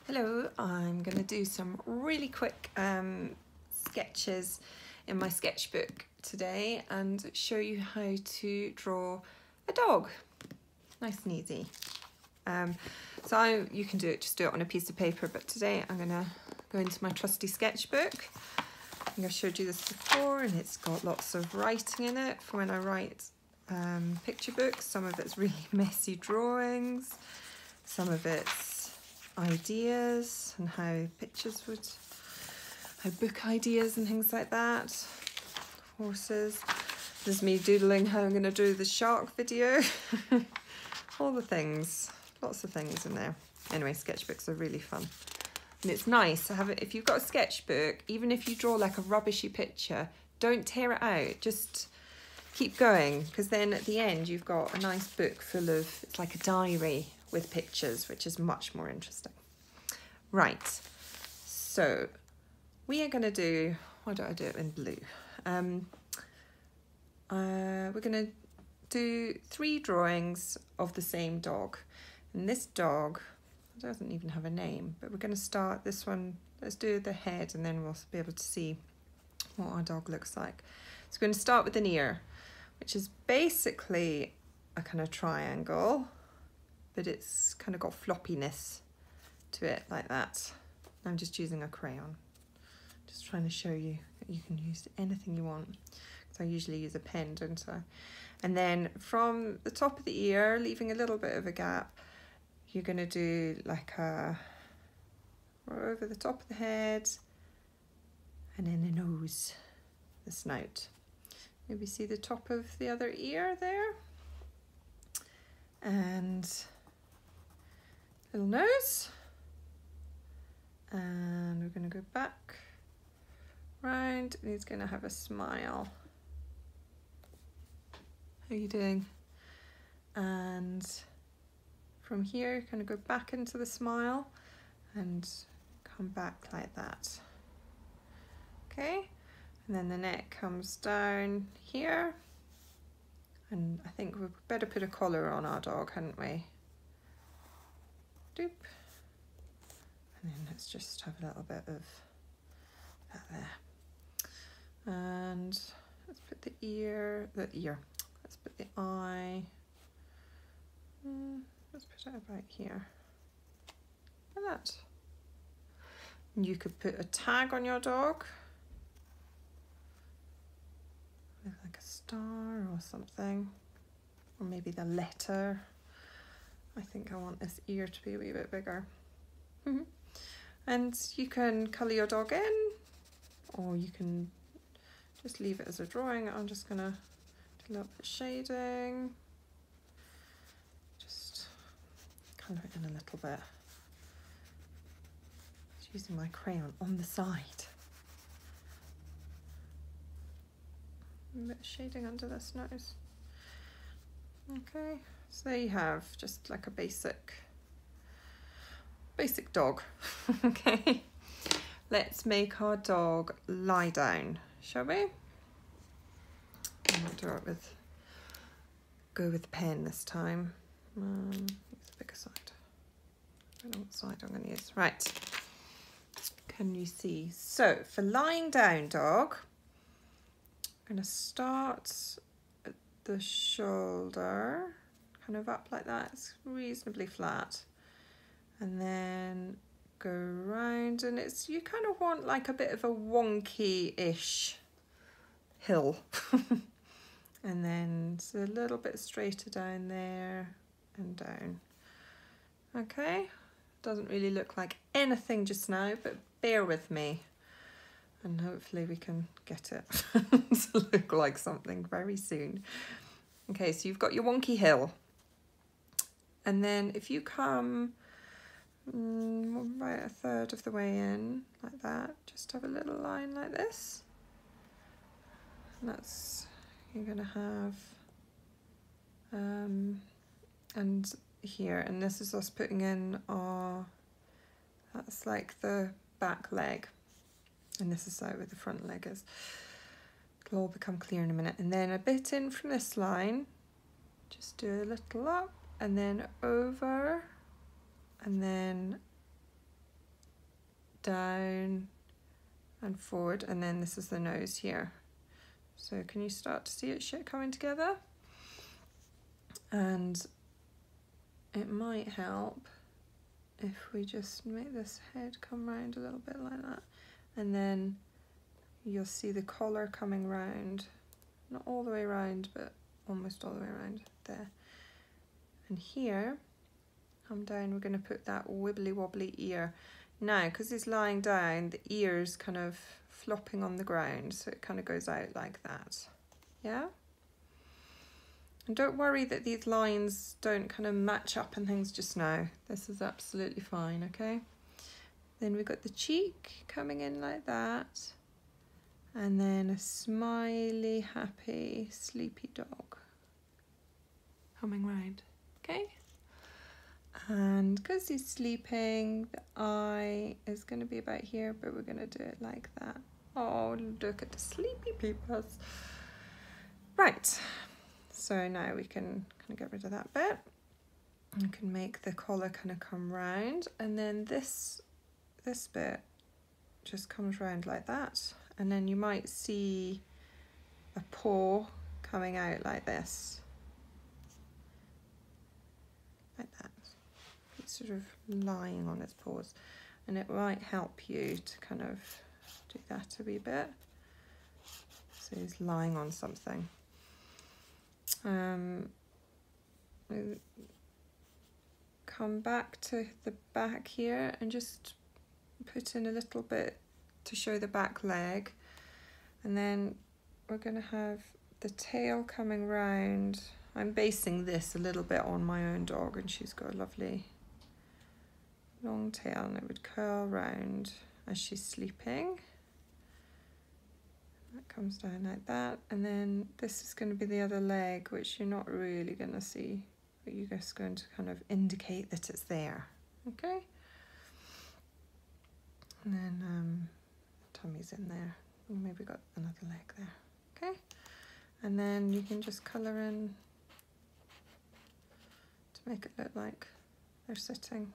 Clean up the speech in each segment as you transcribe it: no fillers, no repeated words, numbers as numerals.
Hello, I'm going to do some really quick sketches in my sketchbook today and show you how to draw a dog. Nice and easy. You can just do it on a piece of paper, but today I'm going to go into my trusty sketchbook. I think I showed you this before, and it's got lots of writing in it for when I write picture books. Some of it's really messy drawings, some of it's ideas and how book ideas and things like that. Horses. This is me doodling how I'm going to do the shark video. All the things, lots of things in there. Anyway, sketchbooks are really fun. And it's nice to have it, if you've got a sketchbook, even if you draw like a rubbishy picture, don't tear it out, just keep going, because then at the end you've got a nice book full of, it's like a diary with pictures, which is much more interesting. Right, so we are going to do, why don't I do it in blue? We're going to do 3 drawings of the same dog, and this dog doesn't even have a name, but we're going to start this one. Let's do the head and then we'll be able to see what our dog looks like. So we're going to start with an ear, which is basically a kind of triangle, but it's kind of got floppiness to it like that. I'm just using a crayon, just trying to show you that you can use anything you want, because I usually use a pen, don't I? And then from the top of the ear, leaving a little bit of a gap, you're going to do like a over the top of the head, and then the nose, the snout. Maybe see the top of the other ear there, and little nose, and we're going to go back round, and he's going to have a smile. How are you doing? And from here, kind of go back into the smile and come back like that. Okay, and then the neck comes down here, and I think we'd better put a collar on our dog, hadn't we? Doop. And then let's just have a little bit of that there. And let's put the ear, let's put the eye, let's put it about here, like that. And you could put a tag on your dog, with like a star or something, or maybe the letter. I think I want this ear to be a wee bit bigger. And you can colour your dog in, or you can just leave it as a drawing. I'm just going to do a little bit of shading, just colour it in a little bit. Just using my crayon on the side. A bit of shading under this nose. Okay, so there you have just like a basic dog. Okay, let's make our dog lie down, shall we? I'll do it go with the pen this time. Use the bigger side. I don't know what side I'm going to use. Right, can you see? So for lying down dog, I'm going to start at the shoulder, kind of up like that. It's reasonably flat, and then go round, and you kind of want like a bit of a wonky-ish hill. And then it's a little bit straighter down there and down. Okay, doesn't really look like anything just now, but bear with me, and hopefully we can get it to look like something very soon. Okay, so you've got your wonky hill, and then if you come about a third of the way in, like that, just have a little line like this, and that's, you're going to have, and here, and this is us putting in our, that's like the back leg, and this is out where the front leg is. It'll all become clear in a minute. And then a bit in from this line, just do a little up, and then over, and then down and forward, and then this is the nose here. So can you start to see it coming together? And it might help if we just make this head come round a little bit like that, and then you'll see the collar coming round, not all the way round, but almost all the way around there. And here, come down, we're going to put that wibbly wobbly ear. Now, because he's lying down, the ear's kind of flopping on the ground, so it kind of goes out like that. Yeah? And don't worry that these lines don't kind of match up and things just now. This is absolutely fine, okay? Then we've got the cheek coming in like that. And then a smiley, happy, sleepy dog coming round, okay? And because he's sleeping, the eye is going to be about here, but we're going to do it like that. Oh, look at the sleepy peepers. Right, so now we can kind of get rid of that bit. We can make the collar kind of come round, and then this bit just comes round like that. And then you might see a paw coming out like this. Like that. It's sort of lying on its paws. And it might help you to kind of do that a wee bit. So he's lying on something. Come back to the back here and just put in a little bit to show the back leg, and then we're going to have the tail coming round. I'm basing this a little bit on my own dog, and she's got a lovely long tail, and it would curl round as she's sleeping. That comes down like that, and then this is going to be the other leg, which you're not really going to see, but you're just going to kind of indicate that it's there, okay? And then tummy's in there, and maybe got another leg there, okay? And then you can just colour in to make it look like they're sitting.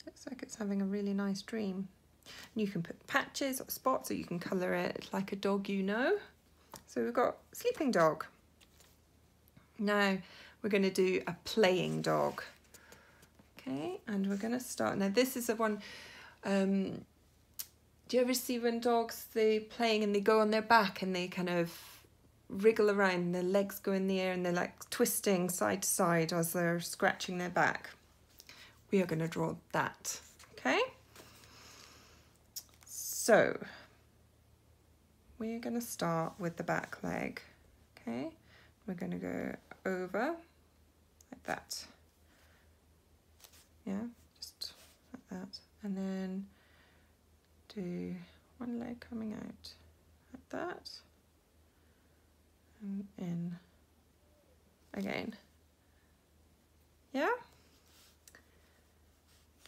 Looks like it's having a really nice dream. And you can put patches or spots, or you can colour it like a dog you know. So we've got sleeping dog. Now we're going to do a playing dog. Okay, and we're going to start. Now this is the one, do you ever see when dogs, they're playing and they go on their back and they kind of wriggle around and their legs go in the air and they're like twisting side to side as they're scratching their back? We are going to draw that, okay? So we're going to start with the back leg, okay? We're going to go over like that. Yeah, just like that. And then do one leg coming out like that. And in again. Yeah?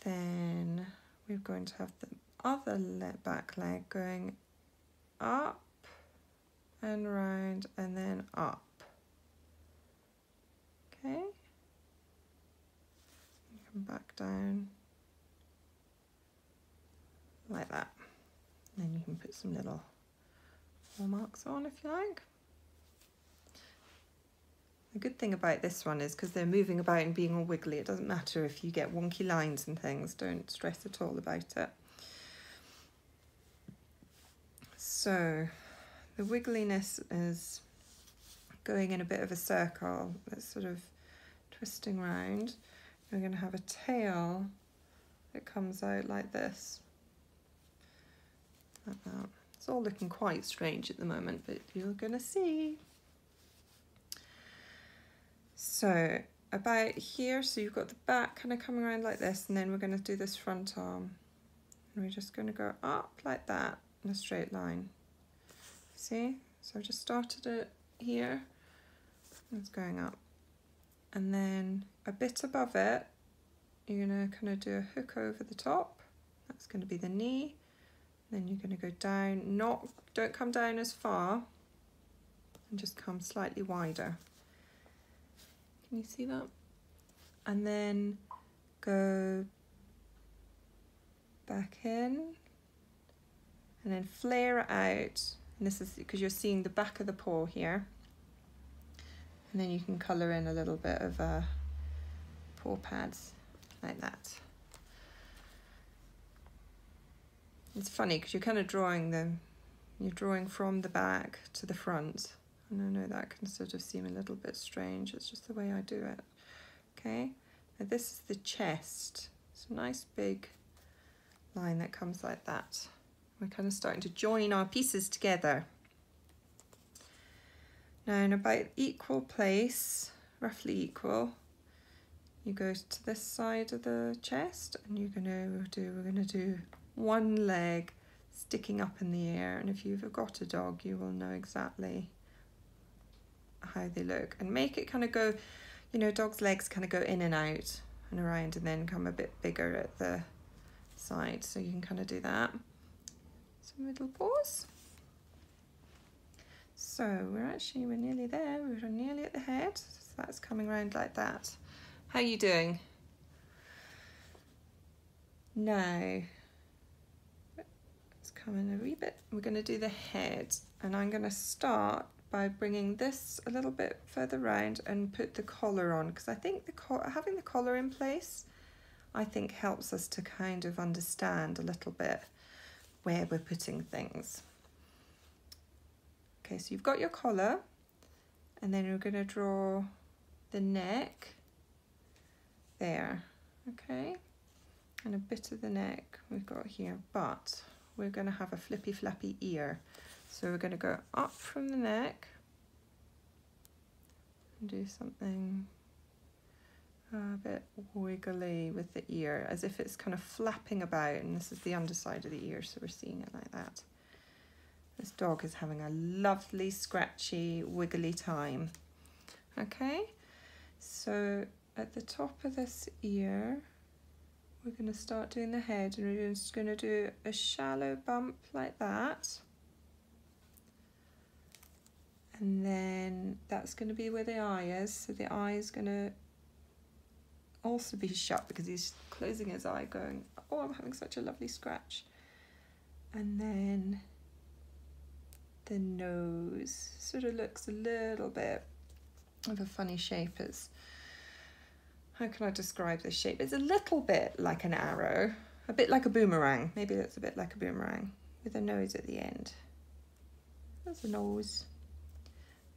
Then we're going to have the other back leg going up and round and then up. Okay, come back down like that. And then you can put some little paw marks on if you like. The good thing about this one is because they're moving about and being all wiggly, it doesn't matter if you get wonky lines and things, don't stress at all about it. So the wiggliness is going in a bit of a circle that's sort of twisting round. We're going to have a tail that comes out like this. Like that. It's all looking quite strange at the moment, but you're going to see. So about here, so you've got the back kind of coming around like this, and then we're going to do this front arm. And we're just going to go up like that in a straight line. See? So I've just started it here. It's going up. And then a bit above it, you're going to kind of do a hook over the top. That's going to be the knee. Then you're going to go down, don't come down as far, and just come slightly wider. Can you see that? And then go back in and then flare it out. And this is because you're seeing the back of the paw here. And then you can colour in a little bit of paw pads like that. It's funny because you're kind of drawing them. You're drawing from the back to the front. And I know that can sort of seem a little bit strange. It's just the way I do it. Okay, now this is the chest. It's a nice big line that comes like that. We're kind of starting to join our pieces together. Now in about equal place, roughly equal, you go to this side of the chest and we're gonna do one leg sticking up in the air, and if you've got a dog you will know exactly how they look. And make it kind of go, you know, dogs' legs kind of go in and out and around and then come a bit bigger at the side, so you can kind of do that. Some middle paws. So we're nearly there, we're nearly at the head, so that's coming around like that. How are you doing? Now, it's coming a wee bit, we're going to do the head, and I'm going to start by bringing this a little bit further round and put the collar on, because I think having the collar in place, I think helps us to kind of understand a little bit where we're putting things. Okay, so you've got your collar, and then we're going to draw the neck there, okay, and a bit of the neck we've got here, but we're going to have a flippy flappy ear. So we're going to go up from the neck and do something a bit wiggly with the ear, as if it's kind of flapping about, and this is the underside of the ear, so we're seeing it like that. This dog is having a lovely, scratchy, wiggly time. Okay, so at the top of this ear, we're going to start doing the head, and we're just going to do a shallow bump like that. And then that's going to be where the eye is, so the eye is going to also be shut because he's closing his eye going, oh, I'm having such a lovely scratch. And then the nose sort of looks a little bit of a funny shape. It's, how can I describe this shape? It's a little bit like an arrow, a bit like a boomerang. Maybe that's a bit like a boomerang with a nose at the end. There's a nose.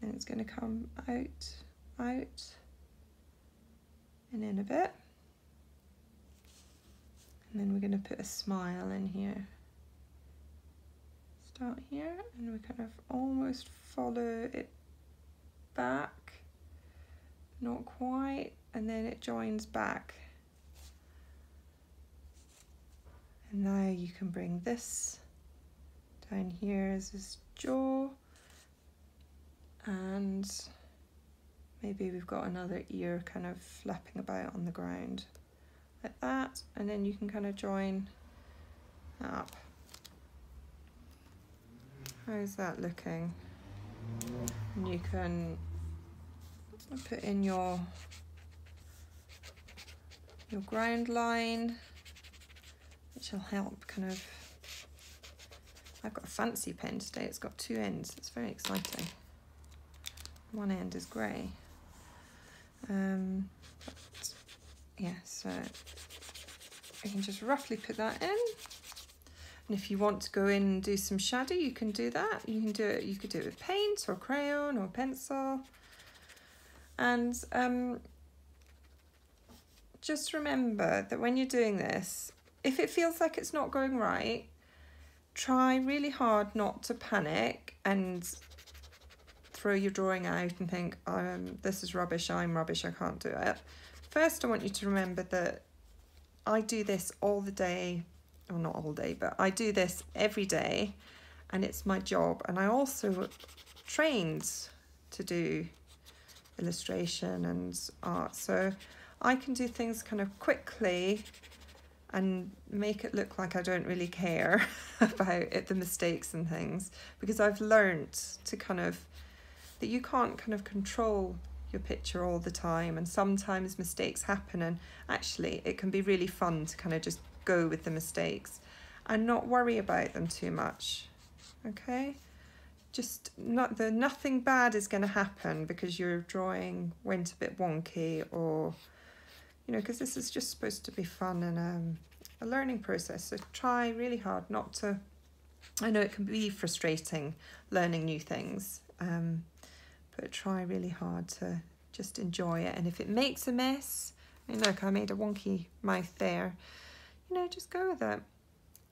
And it's going to come out, out, and in a bit. And then we're going to put a smile in here. Start here, and we kind of almost follow it back. Not quite, and then it joins back. And now you can bring this down here as his jaw. And maybe we've got another ear kind of flapping about on the ground like that, and then you can kind of join up. How's that looking? And you can put in your ground line, which will help kind of, I've got a fancy pen today, it's got two ends, it's very exciting. One end is grey. Yeah, so you can just roughly put that in. And if you want to go in and do some shadow, you can do that. You can do it. You could do it with paint or crayon or pencil. And just remember that when you're doing this, if it feels like it's not going right, try really hard not to panic and throw your drawing out and think, this is rubbish, I'm rubbish, I can't do it. First, I want you to remember that I do this all the day, or not all day, but I do this every day, and it's my job. And I also trained to do illustration and art, so I can do things kind of quickly and make it look like I don't really care about it, the mistakes and things, because I've learned to kind of, that you can't kind of control your picture all the time, and sometimes mistakes happen, and actually it can be really fun to kind of just go with the mistakes and not worry about them too much. Okay, just nothing bad is going to happen because your drawing went a bit wonky, or you know, because this is just supposed to be fun and a learning process. So try really hard not to, I know it can be frustrating learning new things, but try really hard to just enjoy it. And if it makes a mess, I mean, look, I made a wonky mouth there, you know, just go with it.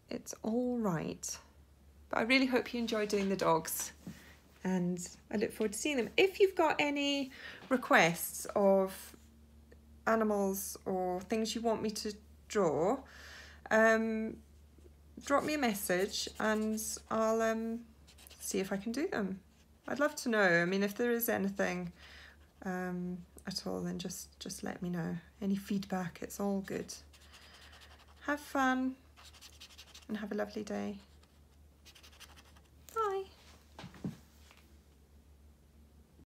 It's all right. But I really hope you enjoy doing the dogs, and I look forward to seeing them. If you've got any requests of animals or things you want me to draw, drop me a message and I'll see if I can do them. I'd love to know. I mean, if there is anything at all, then just let me know. Any feedback, it's all good. Have fun and have a lovely day.